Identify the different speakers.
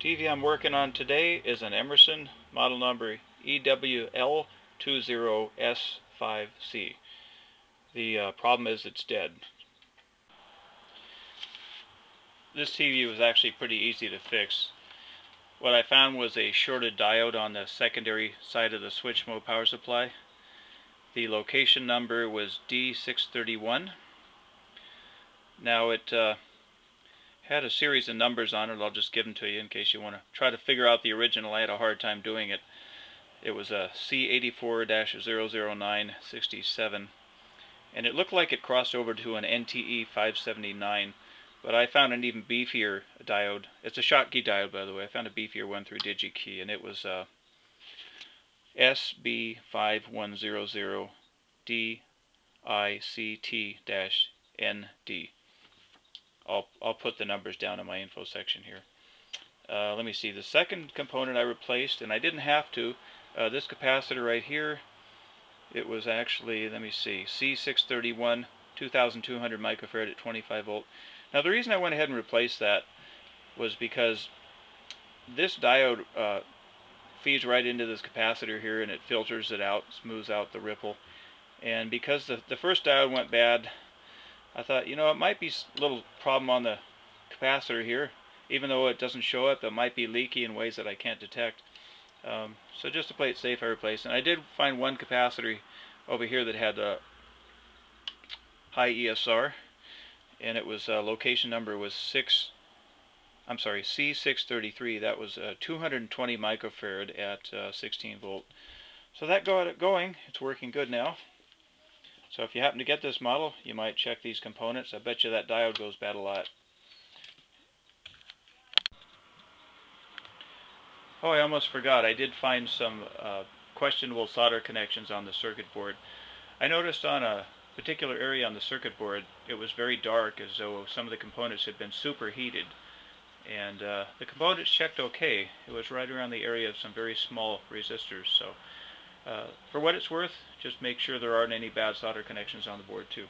Speaker 1: TV I'm working on today is an Emerson model number EWL20S5C. The problem is it's dead. This TV was actually pretty easy to fix. What I found was a shorted diode on the secondary side of the switch mode power supply. The location number was D631. Now it had a series of numbers on it. I'll just give them to you in case you want to try to figure out the original. I had a hard time doing it. It was a C84-00967, and it looked like it crossed over to an NTE 579, but I found an even beefier diode. It's a schottky diode, by the way. I found a beefier one through Digikey, and it was SB510DICT-ND. I'll put the numbers down in my info section here. Let me see. The second component I replaced, and I didn't have to, this capacitor right here, it was actually, let me see, C631, 2200 microfarad at 25 volt. Now the reason I went ahead and replaced that was because this diode feeds right into this capacitor here, and it filters it out, smooths out the ripple. And because the first diode went bad, I thought, you know, it might be a little problem on the capacitor here. Even though it doesn't show up, it might be leaky in ways that I can't detect. So just to play it safe, I replaced it. And I did find one capacitor over here that had a high ESR, and it was location number was C633. That was 220 microfarad at 16 volt. So that got it going. It's working good now. So if you happen to get this model, you might check these components. I bet you that diode goes bad a lot. Oh, I almost forgot. I did find some questionable solder connections on the circuit board. I noticed on a particular area on the circuit board, it was very dark, as though some of the components had been superheated. And the components checked okay. It was right around the area of some very small resistors. So for what it's worth, just make sure there aren't any bad solder connections on the board too.